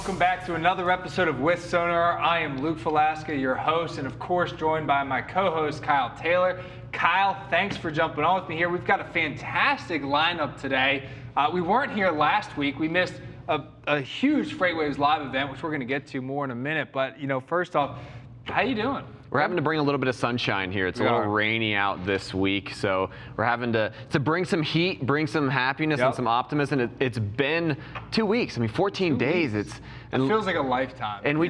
welcome back to another episode of With Sonar. I am Luke Velasca, your host, and of course joined by my co-host Kyle Taylor. Kyle, thanks for jumping on with me here. We've got a fantastic lineup today. We weren't here last week. We missed a huge FreightWaves live event, which we're going to get to more in a minute. But first off, how you doing? We're having to bring a little bit of sunshine here. It's a little rainy out this week, so we're having to bring some heat, bring some happiness and some optimism. It's been 2 weeks. I mean, 14 days. It feels like a lifetime. And we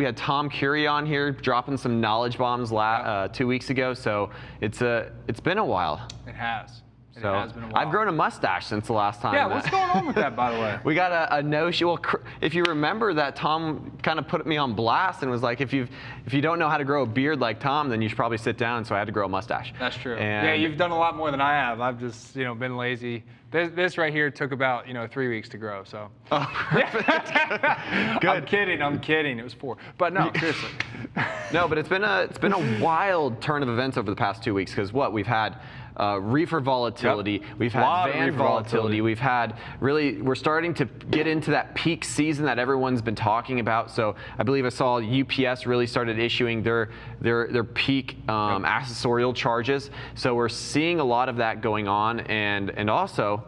had Tom Curie on here dropping some knowledge bombs 2 weeks ago. So it's been a while. It has. It So has been a while. I've grown a mustache since the last time. Yeah, what's going on with that, by the way? We got a no-show. Well, if you remember that, Tom kind of put me on blast and was like, if you don't know how to grow a beard like Tom, then you should probably sit down. So I had to grow a mustache. That's true. And yeah, you've done a lot more than I have. I've just been lazy. This right here took about 3 weeks to grow. So. Oh, good. I'm kidding. It was 4. But no, seriously. No, but it's been a wild turn of events over the past 2 weeks because we've had reefer volatility, we've had van volatility, we've had we're starting to get into that peak season that everyone's been talking about. So I believe I saw UPS really started issuing their peak accessorial charges. So we're seeing a lot of that going on, and also,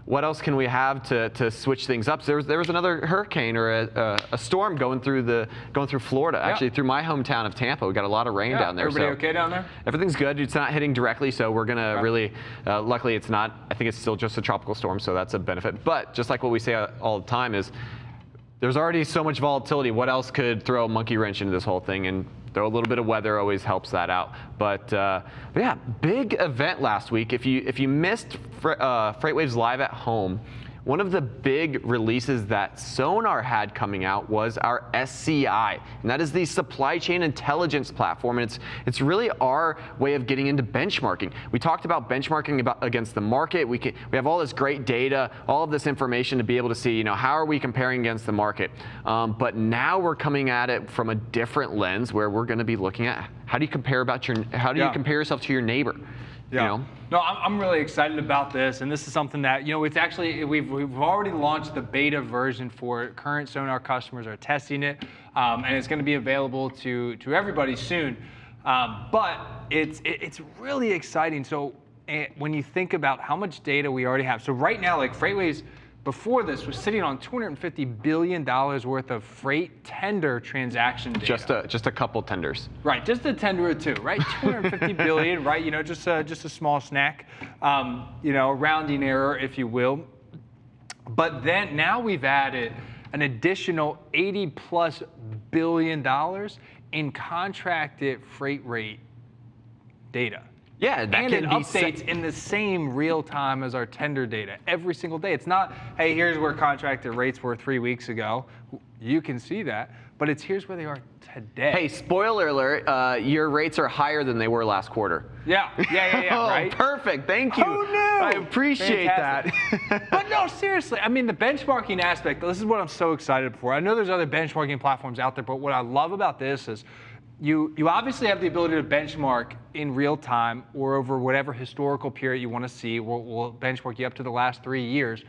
what else can we have to switch things up? So there was another hurricane or a storm going through Florida, actually through my hometown of Tampa. We got a lot of rain down there. Everybody okay down there? Everything's good. It's not hitting directly, so we're gonna really. Luckily, it's not. I think it's still just a tropical storm, so that's a benefit. But just like what we say all the time is, there's already so much volatility. What else could throw a monkey wrench into this whole thing? And throw a little bit of weather always helps that out. But yeah, big event last week. If you missed FreightWaves Live at Home, one of the big releases that Sonar had coming out was our SCI, and that is the supply chain intelligence platform. And it's really our way of getting into benchmarking. We talked about benchmarking against the market. We have all this great data, all of this information to be able to see, how are we comparing against the market. But now we're coming at it from a different lens, where we're going to be looking at how do you compare you compare yourself to your neighbor. Yeah. No, I'm really excited about this, and this is something that it's actually we've already launched the beta version for it. Current Sonar customers are testing it, and it's going to be available to everybody soon. But it's really exciting. So when you think about how much data we already have, so right now, like FreightWaves before this was sitting on $250 billion worth of freight tender transaction data. Just a couple tenders. Right, just a tender or two, right? 250 billion, right? Just a small snack, rounding error, if you will. But then now we've added an additional $80+ billion in contracted freight rate data. Yeah, that and can it be updates in the same real time as our tender data every single day. It's not, hey, here's where contracted rates were 3 weeks ago. You can see that, but it's here's where they are today. Hey, spoiler alert, your rates are higher than they were last quarter. Yeah, right? Oh, perfect, thank you. Who knew? I appreciate that. But no, seriously, I mean, the benchmarking aspect, this is what I'm so excited for. I know there's other benchmarking platforms out there, but what I love about this is you obviously have the ability to benchmark in real time or over whatever historical period you want to see. We'll benchmark you up to the last 3 years.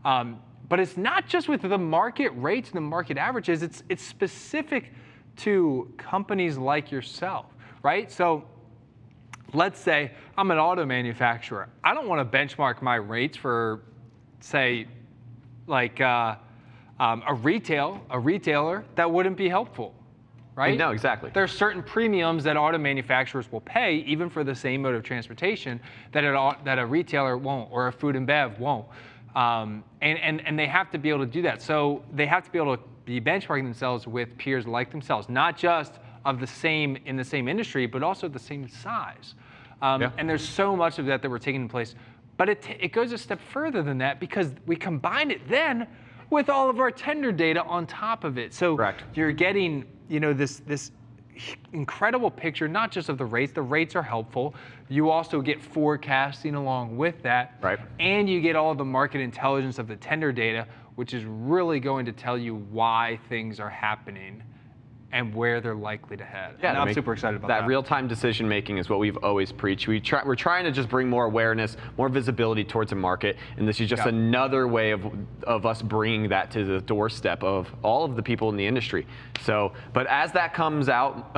But it's not just with the market rates and the market averages. It's specific to companies like yourself, right? So let's say I'm an auto manufacturer. I don't want to benchmark my rates for, say, like a retailer. That wouldn't be helpful. Right? No, exactly. There are certain premiums that auto manufacturers will pay, even for the same mode of transportation, that a retailer won't, or a food and bev won't. And they have to be able to do that. So they have to be able to be benchmarking themselves with peers like themselves, not just in the same industry, but also the same size. And there's so much of that we're taking in place. But it goes a step further than that, because we combine it then with all of our tender data on top of it. So you're getting this incredible picture, not just of the rates. The rates are helpful. You also get forecasting along with that. Right. And you get all of the market intelligence of the tender data, which is really going to tell you why things are happening and where they're likely to head. Yeah, and I'm super excited about that. That real-time decision making is what we've always preached. We're trying to just bring more awareness, more visibility towards the market, and this is just another way of us bringing that to the doorstep of all of the people in the industry. So, but as that comes out,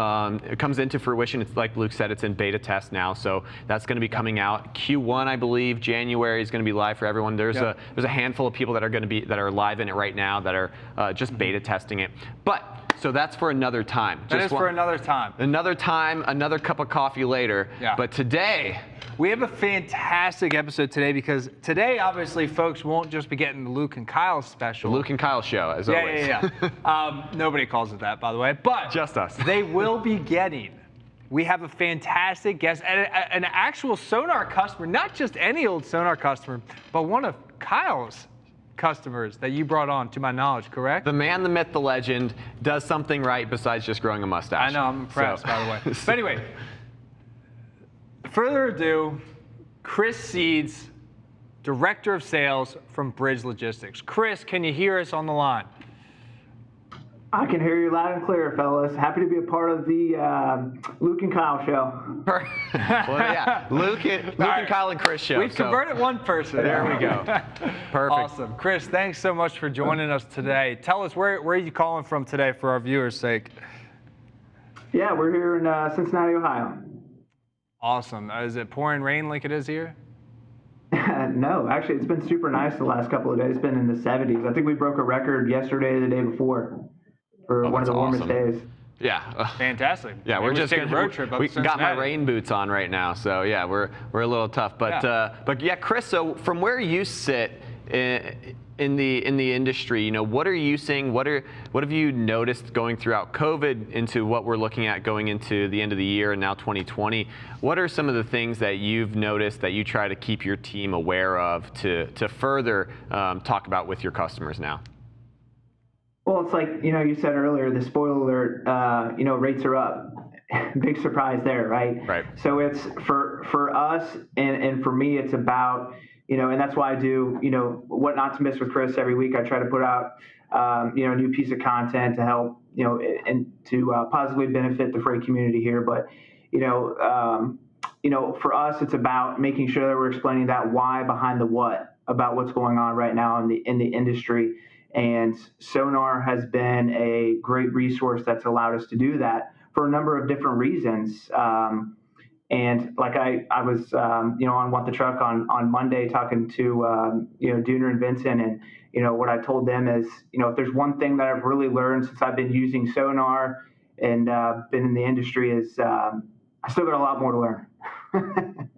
it comes into fruition. It's like Luke said, it's in beta test now, so that's going to be coming out Q1, I believe. January is going to be live for everyone. There's a handful of people that are live in it right now that are just beta testing it, but. So that's for another time. That is for another time. Another time, another cup of coffee later. Yeah. But today, we have a fantastic episode today because today, obviously, folks won't just be getting the Luke and Kyle special. The Luke and Kyle show, as always. Yeah. Nobody calls it that, by the way. But just us. They will be getting. We have a fantastic guest, an actual Sonar customer, not just any old Sonar customer, but one of Kyle's customers that you brought on, to my knowledge, correct? The man, the myth, the legend does something right besides just growing a mustache. I know, I'm impressed, by the way. But anyway, further ado, Chris Seeds, Director of Sales from Bridge Logistics. Chris, can you hear us on the line? I can hear you loud and clear, fellas. Happy to be a part of the Luke and Kyle show. Well, yeah, Luke and Kyle and Chris show. We've converted one person. There we go. Perfect. Awesome. Chris, thanks so much for joining us today. Tell us, where are you calling from today for our viewers' sake? Yeah, we're here in Cincinnati, Ohio. Awesome. Is it pouring rain like it is here? No, actually, it's been super nice the last couple of days. It's been in the 70s. I think we broke a record yesterday or the day before for one of the warmest days. Yeah. Fantastic. Yeah, we're just taking a road trip up to Cincinnati. Got my rain boots on right now, so yeah, we're a little tough. But yeah, Chris, so from where you sit in the industry, you know, what are you seeing? What have you noticed going throughout COVID into what we're looking at going into the end of the year and now 2020? What are some of the things that you've noticed that you try to keep your team aware of to further talk about with your customers now? Well, it's like, you know, you said earlier, the spoiler alert, you know, rates are up. Big surprise there, right? Right. So it's for us and for me, it's about, you know, and that's why I do, you know, what not to miss with Chris every week. I try to put out, you know, a new piece of content to help, you know, and to positively benefit the freight community here. But, you know, for us, it's about making sure that we're explaining that why behind the what about what's going on right now in the industry. And Sonar has been a great resource that's allowed us to do that for a number of different reasons. And like I was, you know, on What the Truck on Monday talking to, you know, Dooner and Vincent. And, you know, what I told them is, you know, if there's one thing that I've really learned since I've been using Sonar and been in the industry is I still got a lot more to learn.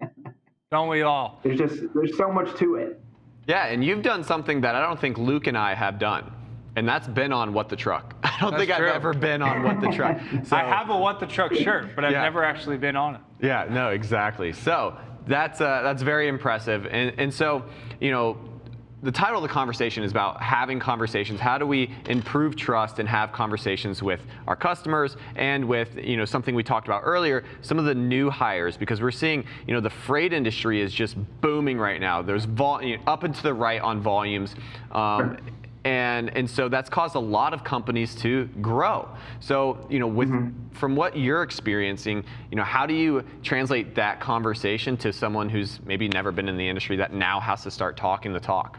Don't we all? There's so much to it. Yeah, and you've done something that I don't think Luke and I have done, and that's been on What the Truck. I don't think I've ever been on What the Truck. So, I have a What the Truck shirt, but I've never actually been on it. Yeah, no, exactly. So that's very impressive. And so, you know, the title of the conversation is about having conversations. How do we improve trust and have conversations with our customers and with, you know, something we talked about earlier, some of the new hires, because we're seeing, you know, the freight industry is just booming right now. There's up and to the right on volumes. And so that's caused a lot of companies to grow. So, you know, from what you're experiencing, you know, how do you translate that conversation to someone who's maybe never been in the industry that now has to start talking the talk?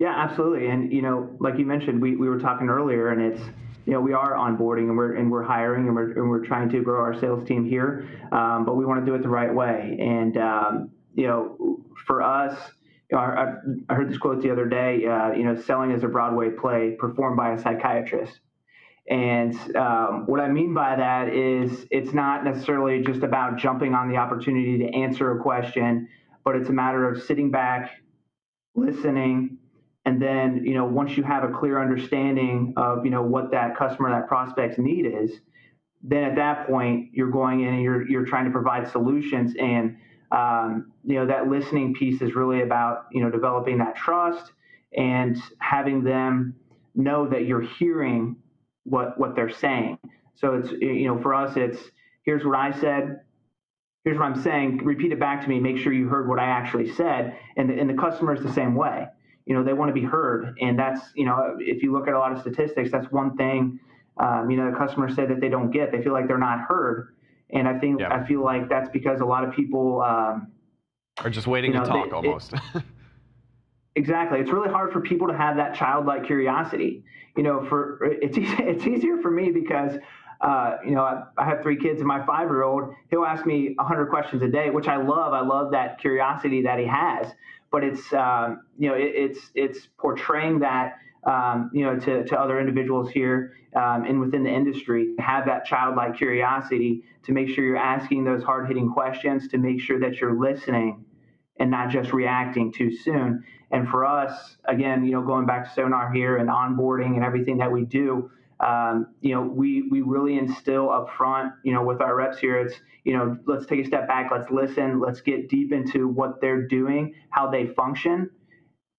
Yeah, absolutely. And, you know, like you mentioned, we were talking earlier, and it's, you know, we are onboarding and we're hiring and we're trying to grow our sales team here, but we want to do it the right way. And, you know, for us, you know, I heard this quote the other day, you know, selling is a Broadway play performed by a psychiatrist. And what I mean by that is it's not necessarily just about jumping on the opportunity to answer a question, but it's a matter of sitting back, listening, and then, you know, once you have a clear understanding of, you know, what that customer, that prospect's need is, then at that point you're going in and you're trying to provide solutions. And, you know, that listening piece is really about, you know, developing that trust and having them know that you're hearing what they're saying. So it's, you know, for us, it's, here's what I said, here's what I'm saying, repeat it back to me, make sure you heard what I actually said. And the customer is the same way. You know, they want to be heard. And that's, you know, if you look at a lot of statistics, that's one thing the customers say that they don't get. They feel like they're not heard. And I feel like that's because a lot of people are just waiting to talk almost. Exactly. It's really hard for people to have that childlike curiosity. It's easier for me because I have 3 kids, and my 5-year-old, he'll ask me 100 questions a day, which I love. I love that curiosity that he has. But it's it's portraying that to other individuals here and within the industry, to have that childlike curiosity, to make sure you're asking those hard-hitting questions, to make sure that you're listening and not just reacting too soon. And for us, again, going back to Sonar here and onboarding and everything that we do, we really instill up front, with our reps here, it's, let's take a step back, let's listen, let's get deep into what they're doing, how they function.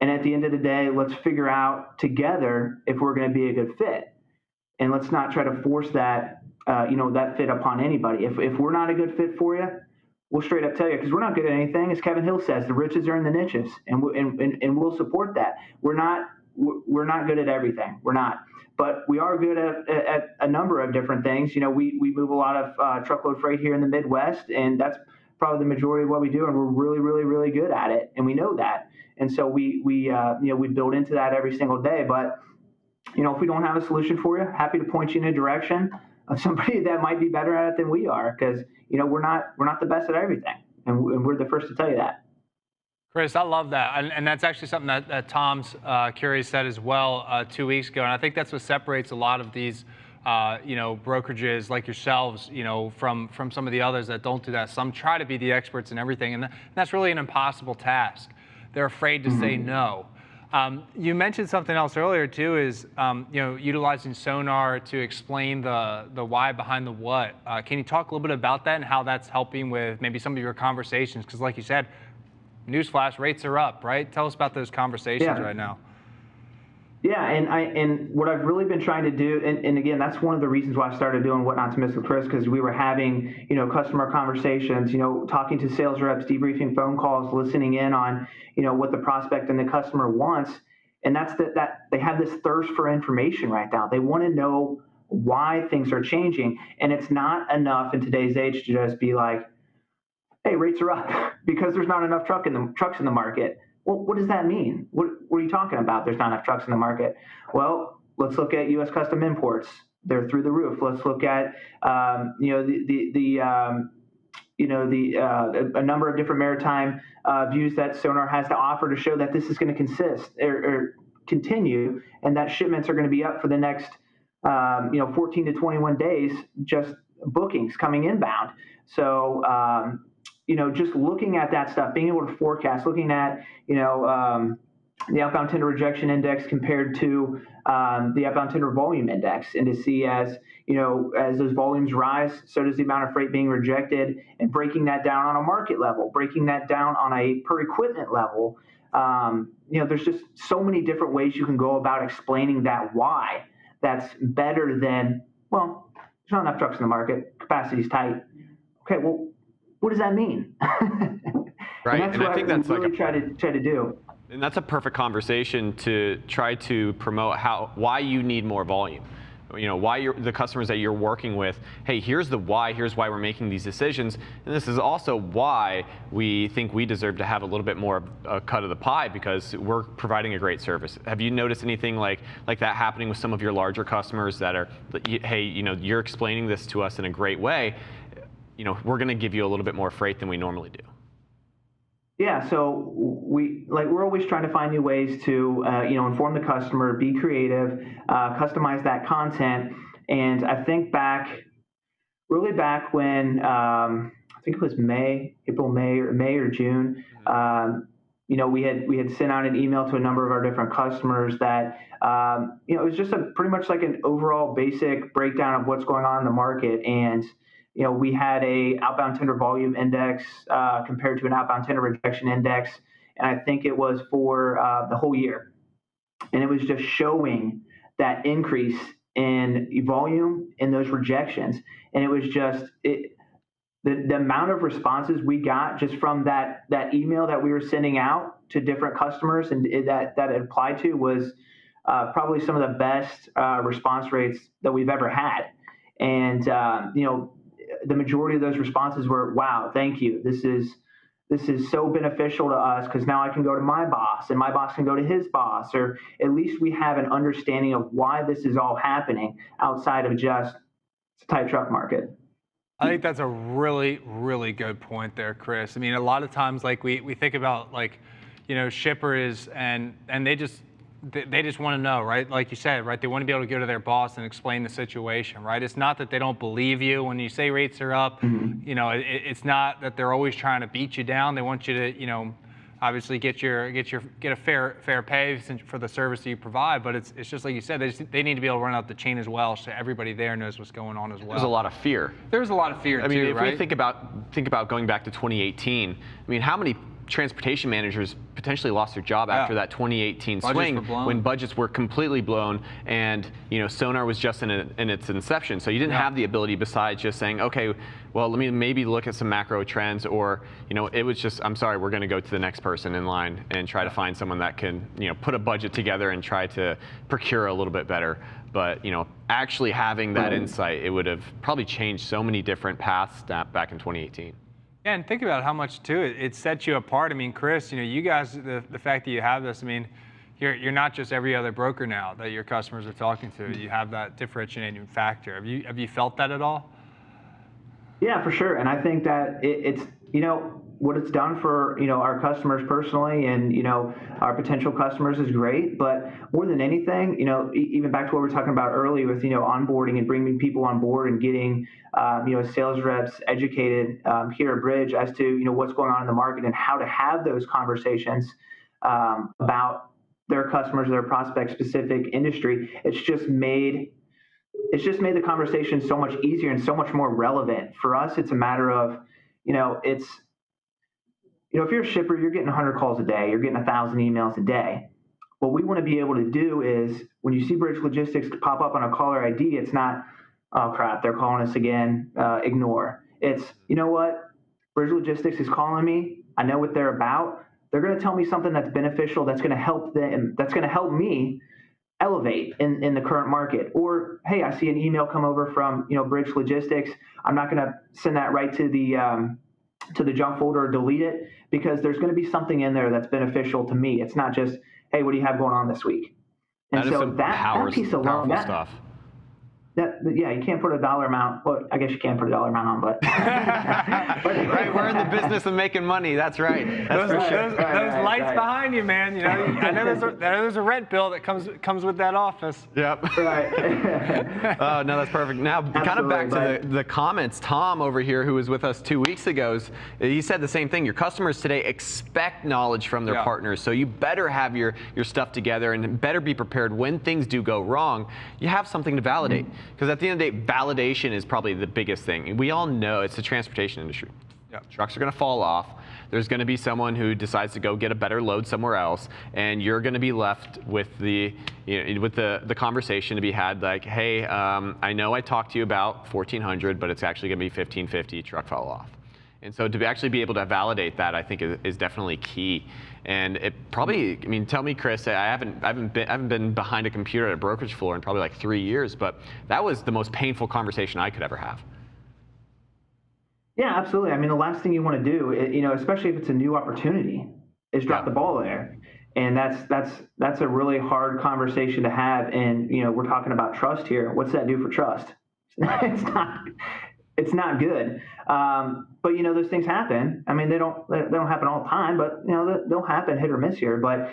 And at the end of the day, let's figure out together if we're going to be a good fit. And let's not try to force that, that fit upon anybody. If we're not a good fit for you, we'll straight up tell you, because we're not good at anything. As Kevin Hill says, the riches are in the niches, and we'll support that. We're not good at everything. We're not, but we are good at a number of different things. We move a lot of truckload freight here in the Midwest, and that's probably the majority of what we do, and we're really, really, really good at it, and we know that. And so we build into that every single day. But if we don't have a solution for you, happy to point you in a direction of somebody that might be better at it than we are, because we're not the best at everything, and we're the first to tell you that. Chris, I love that, and that's actually something that Tom's Curie said as well 2 weeks ago, and I think that's what separates a lot of these brokerages like yourselves, from some of the others that don't do that. Some try to be the experts in everything, and that's really an impossible task. They're afraid to say no. You mentioned something else earlier too, is utilizing Sonar to explain the why behind the what. Can you talk a little bit about that and how that's helping with maybe some of your conversations? Because like you said, newsflash, rates are up, right? Tell us about those conversations right now. Yeah, and what I've really been trying to do, and again, that's one of the reasons why I started doing What Not to Miss with Chris, because we were having, customer conversations, talking to sales reps, debriefing phone calls, listening in on, what the prospect and the customer wants. And that's that they have this thirst for information right now. They want to know why things are changing. And it's not enough in today's age to just be like, hey, rates are up because there's not enough trucks in the market. Well, what does that mean? What are you talking about? There's not enough trucks in the market. Well, let's look at U.S. custom imports. They're through the roof. Let's look at a number of different maritime views that Sonar has to offer to show that this is going to consist or continue, and that shipments are going to be up for the next 14 to 21 days, just bookings coming inbound. So just looking at that stuff, being able to forecast, looking at, the outbound tender rejection index compared to the outbound tender volume index, and to see as those volumes rise, so does the amount of freight being rejected, and breaking that down on a market level, breaking that down on a per equipment level. There's just so many different ways you can go about explaining that why that's better than, well, there's not enough trucks in the market, capacity's tight. Okay, well, what does that mean? Right, and I think that's really try to do. And that's a perfect conversation to try to promote why you need more volume. Why the customers that you're working with, hey, here's the why, here's why we're making these decisions, and this is also why we think we deserve to have a little bit more of a cut of the pie, because we're providing a great service. Have you noticed anything like that happening with some of your larger customers that are, hey, you're explaining this to us in a great way, we're going to give you a little bit more freight than we normally do? Yeah, so we're always trying to find new ways to inform the customer, be creative, customize that content. And I think really back when I think it was May or June, we had sent out an email to a number of our different customers that it was just pretty much like an overall basic breakdown of what's going on in the market. And we had a outbound tender volume index compared to an outbound tender rejection index, and I think it was for the whole year. And it was just showing that increase in volume in those rejections. And it was just the amount of responses we got just from that email that we were sending out to different customers and that it applied to was probably some of the best response rates that we've ever had. And the majority of those responses were, "Wow, thank you. This is so beneficial to us because now I can go to my boss and my boss can go to his boss, or at least we have an understanding of why this is all happening outside of just it's a tight truck market." I think that's a really, really good point there, Chris. I mean, a lot of times, like we think about like, shippers and they just want to know, right? Like you said, right? They want to be able to go to their boss and explain the situation, right? It's not that they don't believe you when you say rates are up. It's not that they're always trying to beat you down. They want you to, obviously get a fair pay for the service that you provide. But it's just like you said, they need to be able to run out the chain as well, so everybody there knows what's going on as well. There's a lot of fear. There's a lot of fear I mean, too, if right? we think about going back to 2018, I mean, how many transportation managers potentially lost their job after that 2018 swing when budgets were completely blown, and Sonar was just in its inception. So you didn't have the ability besides just saying, okay, well, let me maybe look at some macro trends, or it was just, I'm sorry, we're going to go to the next person in line and try to find someone that can put a budget together and try to procure a little bit better. But actually having that insight, it would have probably changed so many different paths back in 2018. Yeah, and think about how much too it sets you apart. I mean, Chris, you guys, the fact that you have this, I mean, you're not just every other broker now that your customers are talking to. You have that differentiating factor. Have you felt that at all? Yeah, for sure. And I think that it's what it's done for our customers personally, and our potential customers is great. But more than anything, even back to what we were talking about earlier with onboarding and bringing people on board and getting sales reps educated here at Bridge as to what's going on in the market and how to have those conversations about their customers, their prospect specific industry. It's just made the conversation so much easier and so much more relevant. For us, it's a matter of if you're a shipper, you're getting 100 calls a day, you're getting 1,000 emails a day. What we want to be able to do is when you see Bridge Logistics pop up on a caller ID, it's not, oh crap, they're calling us again, ignore. It's, you know what, Bridge Logistics is calling me, I know what they're about, they're going to tell me something that's beneficial, that's going to help them, that's going to help me elevate in the current market. Or, hey, I see an email come over from Bridge Logistics, I'm not going to send that right to the junk folder or delete it, because there's going to be something in there that's beneficial to me. It's not just, hey, what do you have going on this week? And that is some that piece alone, powerful stuff. You can't put a dollar amount. Well, I guess you can put a dollar amount on, but right, we're in the business of making money. That's right. That's those lights behind you, man. I know there's a rent bill that comes with that office. Yep. Right. Oh no, that's perfect. Now, kind of back to the comments. Tom over here, who was with us 2 weeks ago, he said the same thing. Your customers today expect knowledge from their partners, so you better have your stuff together and better be prepared when things do go wrong. You have something to validate. Because at the end of the day, validation is probably the biggest thing. We all know it's the transportation industry. Trucks are going to fall off. There's going to be someone who decides to go get a better load somewhere else, and you're going to be left with the conversation to be had like, hey, I know I talked to you about 1,400, but it's actually going to be 1,550. Truck fell off. And so to actually be able to validate that, I think, is definitely key. And it probably, I mean, tell me, Chris, I haven't been behind a computer at a brokerage floor in probably like 3 years, but that was the most painful conversation I could ever have. Yeah, absolutely. I mean, the last thing you want to do, especially if it's a new opportunity, is drop the ball there. And that's a really hard conversation to have. And we're talking about trust here. What's that do for trust? It's not good. But those things happen. I mean, they don't happen all the time, but they'll happen, hit or miss here. But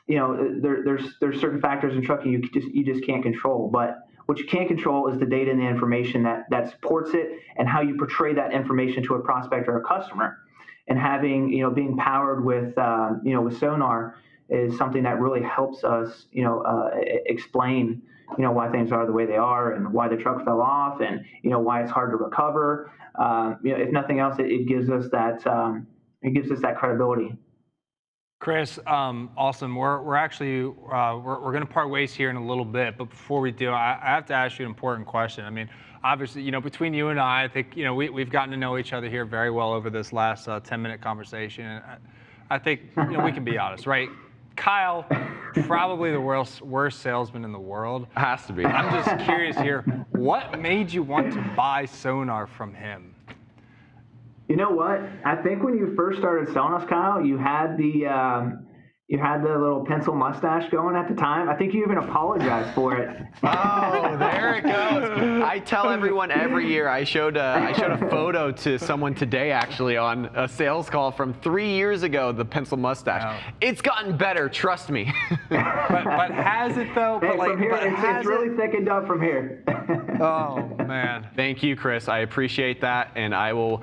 there's certain factors in trucking you just can't control. But what you can control is the data and the information that supports it, and how you portray that information to a prospect or a customer. And having being powered with with Sonar is something that really helps us explain why things are the way they are, and why the truck fell off, and why it's hard to recover. If nothing else, it gives us that credibility. Chris, awesome. We're actually we're going to part ways here in a little bit, but before we do, I have to ask you an important question. I mean, obviously, between you and I think we've gotten to know each other here very well over this last 10-minute conversation. I think we can be honest, right? Kyle, probably the worst salesman in the world. Has to be. I'm just curious here, what made you want to buy Sonar from him? You know what? I think when you first started selling us, Kyle, you had the little pencil mustache going at the time. I think you even apologized for it. Oh, there it goes. I tell everyone every year. I showed a photo to someone today, actually, on a sales call from 3 years ago. The pencil mustache. Wow. It's gotten better. Trust me. but has it though? Hey, from here, it's really thickened up from here. Oh man. Thank you, Chris. I appreciate that, and I will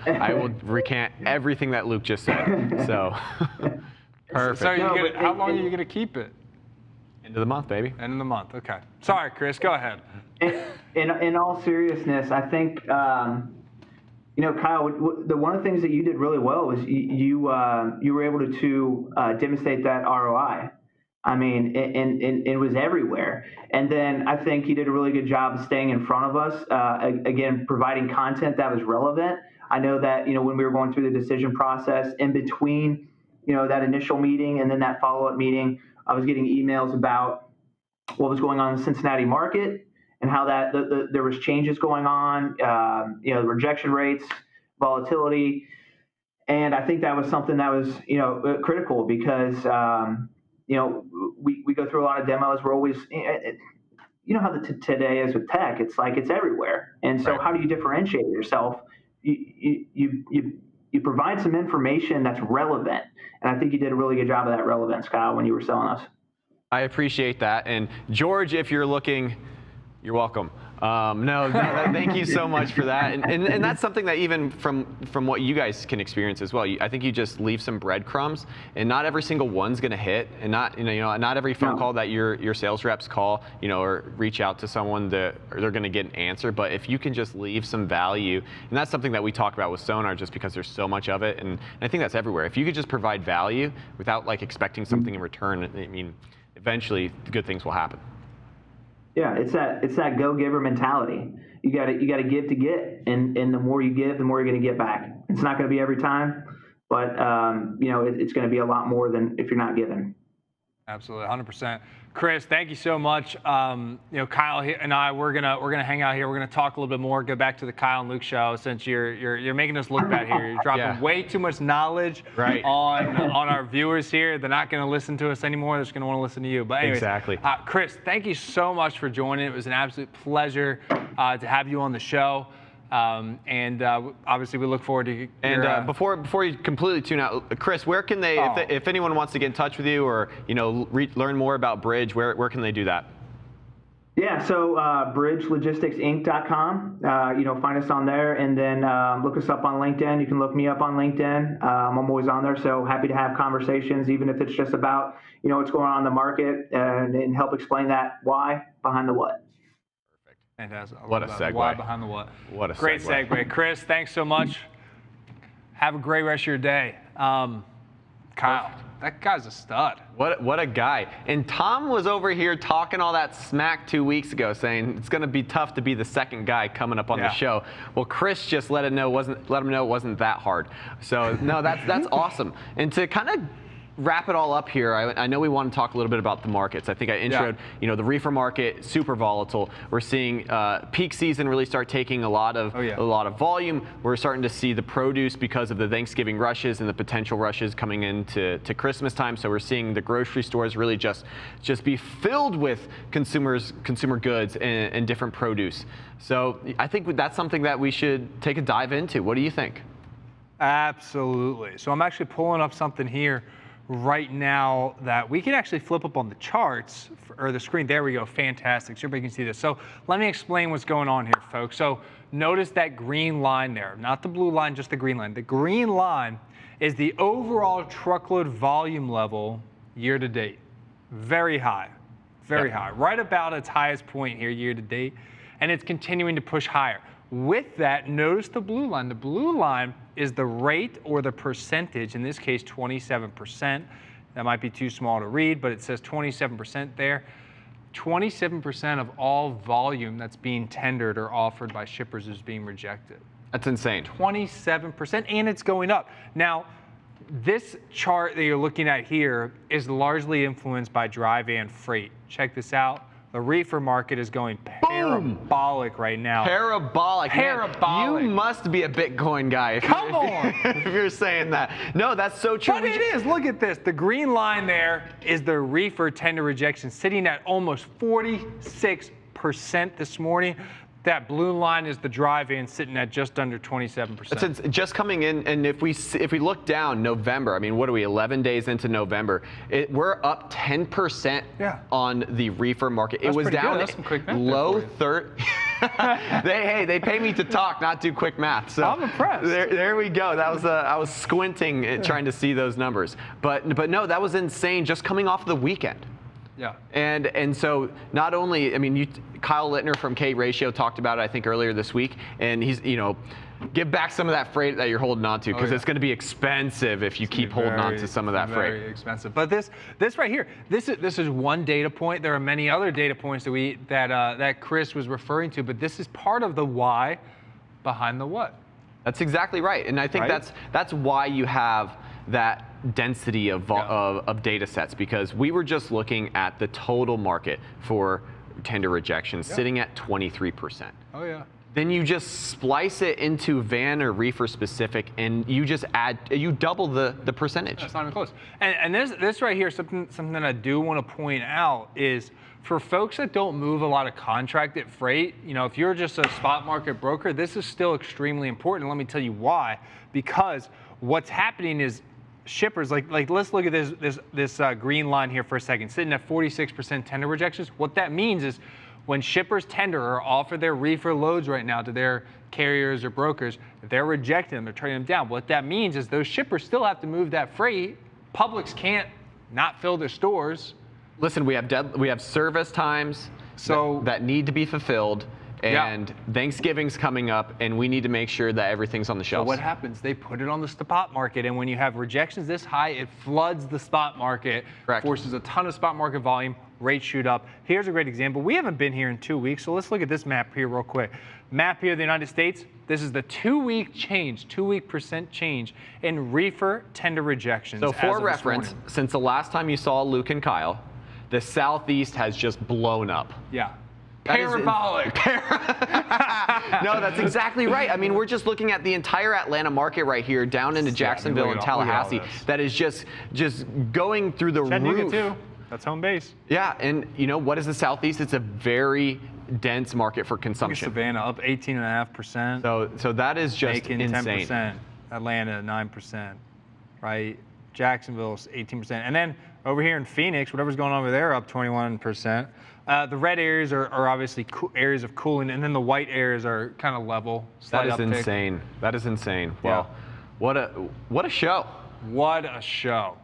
recant everything that Luke just said. So. Perfect. So how long are you gonna keep it? End of the month, baby. End of the month. Okay. Sorry, Chris. Go ahead. In all seriousness, I think Kyle, one of the things that you did really well was you were able to demonstrate that ROI. I mean, and it was everywhere. And then I think you did a really good job of staying in front of us. Again, providing content that was relevant. I know that when we were going through the decision process in between. That initial meeting and then that follow-up meeting, I was getting emails about what was going on in the Cincinnati market and how that there was changes going on, the rejection rates, volatility. And I think that was something that was, critical because, we go through a lot of demos. We're always, how today is with tech, it's like it's everywhere. And so How do you differentiate yourself? You provide some information that's relevant. And I think you did a really good job of that relevance, Kyle, when you were selling us. I appreciate that. And George, if you're looking, you're welcome. Thank you so much for that. And that's something that even from what you guys can experience as well. I think you just leave some breadcrumbs, and not every single one's going to hit, and not every phone call that your sales reps call, or reach out to someone they're going to get an answer. But if you can just leave some value, and that's something that we talk about with Sonar, just because there's so much of it, and I think that's everywhere. If you could just provide value without expecting something in return, I mean, eventually good things will happen. Yeah, it's that go-giver mentality. You got to give to get, and the more you give, the more you're going to get back. It's not going to be every time, but it's going to be a lot more than if you're not giving. Absolutely, 100%. Chris, thank you so much. Kyle and I, we're gonna hang out here. We're gonna talk a little bit more. Go back to the Kyle and Luke show, since you're making us look bad here. You're dropping way too much knowledge on our viewers here. They're not gonna listen to us anymore. They're just gonna want to listen to you. But anyways, exactly. Chris, thank you so much for joining. It was an absolute pleasure to have you on the show. Obviously, we look forward to. Before you completely tune out, Chris, where can they, if anyone wants to get in touch with you or learn more about Bridge, where can they do that? Yeah, so bridgelogisticsinc.com. Find us on there, and then look us up on LinkedIn. You can look me up on LinkedIn. I'm always on there, so happy to have conversations, even if it's just about what's going on in the market, and help explain that why behind the what. Fantastic. What a segue. Why behind the what. What a great segue. Chris, thanks so much. Have a great rest of your day. Kyle, that guy's a stud. What a guy. And Tom was over here talking all that smack 2 weeks ago, saying it's going to be tough to be the second guy coming up on the show. Well, Chris just let him know it wasn't that hard. So no, that's awesome. And to kind of wrap it all up here, I know we want to talk a little bit about the markets. I think I introed, the reefer market, super volatile. We're seeing peak season really start taking a lot of volume. We're starting to see the produce because of the Thanksgiving rushes and the potential rushes coming into Christmas time. So we're seeing the grocery stores really just be filled with consumer goods and different produce. So I think that's something that we should take a dive into. What do you think? Absolutely. So I'm actually pulling up something here right now that we can actually flip up on the charts or the screen. There we go. Fantastic. So everybody can see this. So let me explain what's going on here, folks. So notice that green line there, not the blue line, just the green line. The green line is the overall truckload volume level year to date. Very high, very high. Right about its highest point here year to date, and it's continuing to push higher. With that, notice the blue line. The blue line is the rate or the percentage, in this case 27%. That might be too small to read, but it says 27% there. 27% of all volume that's being tendered or offered by shippers is being rejected. That's insane. 27%, and it's going up. Now, This chart that you're looking at here is largely influenced by dry van freight. Check this out. The reefer market is going parabolic right now. Parabolic. Parabolic. Man, you must be a Bitcoin guy if you're saying that. No, that's so true. But it is. Look at this. The green line there is the reefer tender rejection, sitting at almost 46% this morning. That blue line is the dry van, sitting at just under 27%. It's just coming in, and if we look down November, I mean, what are we, 11 days into November? We're up 10% on the reefer market. That's it was down That's some quick math low 30. They pay me to talk, not do quick math. So I'm impressed. There we go. That was I was squinting trying to see those numbers, but no, that was insane. Just coming off the weekend. Yeah. And so not only, I mean, Kyle Littner from K Ratio talked about it, I think, earlier this week, and he's, give back some of that freight that you're holding on to, because it's going to be expensive if you keep holding on to some of that freight. Very expensive. But this right here, this is one data point. There are many other data points that Chris was referring to, but this is part of the why behind the what. That's exactly right, and I think that's why you have that density of data sets, because we were just looking at the total market for tender rejections sitting at 23%. Oh yeah. Then you just splice it into van or reefer specific, and you just double the percentage. That's not even close. And this right here, something that I do want to point out is, for folks that don't move a lot of contracted freight, if you're just a spot market broker, this is still extremely important. Let me tell you why. Because what's happening is shippers, like let's look at this green line here for a second, sitting at 46% tender rejections. What that means is, when shippers tender or offer their reefer loads right now to their carriers or brokers, they're rejecting them, they're turning them down. What that means is those shippers still have to move that freight. Publix can't not fill their stores. Listen, we have service times that need to be fulfilled, and Thanksgiving's coming up, and we need to make sure that everything's on the shelves. So what happens? They put it on the spot market, and when you have rejections this high, it floods the spot market, forces a ton of spot market volume, rates shoot up. Here's a great example. We haven't been here in 2 weeks, so let's look at this map here real quick. Map here of the United States. This is the 2-week change, 2-week percent change in reefer tender rejections. So for reference, since the last time you saw Luke and Kyle, the Southeast has just blown up. Yeah. Parabolic. No, that's exactly right. I mean, we're just looking at the entire Atlanta market right here, down into Jacksonville and Tallahassee, that is just going through the roof. Too. That's home base. Yeah, and what is the Southeast? It's a very dense market for consumption. Savannah up 18.5%. So that is just Macon, insane. 10%. Atlanta 9%. Right. Jacksonville's 18%. And then over here in Phoenix, whatever's going on over there, up 21%. The red areas are obviously areas of cooling, and then the white areas are kind of level. That is insane. That is insane. Well, what a show. What a show.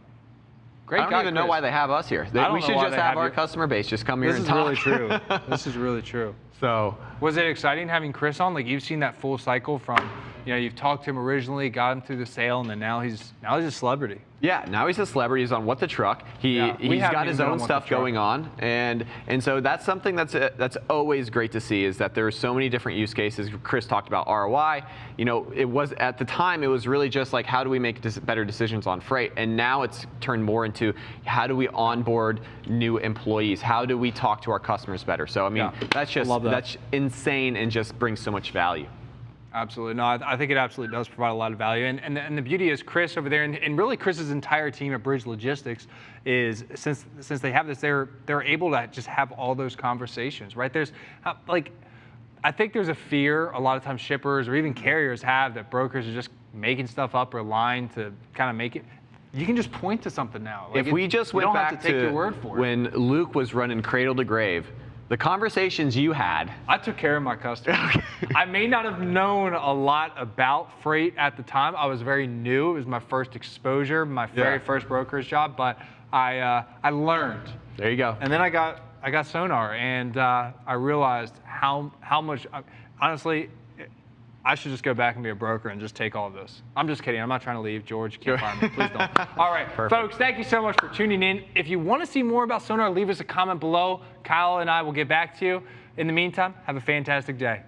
Great I don't even know why they have us here. We should just have our customer base just come here and talk. This is really true. This is really true. So, was it exciting having Chris on? Like, you've seen that full cycle from, you've talked to him originally, got him through the sale, and then now he's a celebrity. Yeah, now he's a celebrity. He's on What the Truck. He's got his own stuff going on, and so that's something that's always great to see, is that there are so many different use cases. Chris talked about ROI. It was, at the time, it was really just like, how do we make better decisions on freight? And now it's turned more into, how do we onboard new employees? How do we talk to our customers better? So I mean, that's insane, and just brings so much value. Absolutely. No, I think it absolutely does provide a lot of value. And the beauty is, Chris over there, and really Chris's entire team at Bridge Logistics, is since they have this, they're able to just have all those conversations, right? There's I think there's a fear a lot of times shippers or even carriers have, that brokers are just making stuff up or lying to kind of make it. You can just point to something now. If we just went back to when Luke was running Cradle to Grave, the conversations you had. I took care of my customers. I may not have known a lot about freight at the time. I was very new. It was my first exposure, my very first broker's job, but I learned. There you go. And then I got Sonar, and I realized how much, honestly, I should just go back and be a broker and just take all of this. I'm just kidding. I'm not trying to leave. George, you can't fire me. Please don't. All right, folks, thank you so much for tuning in. If you want to see more about Sonar, leave us a comment below. Kyle and I will get back to you. In the meantime, have a fantastic day.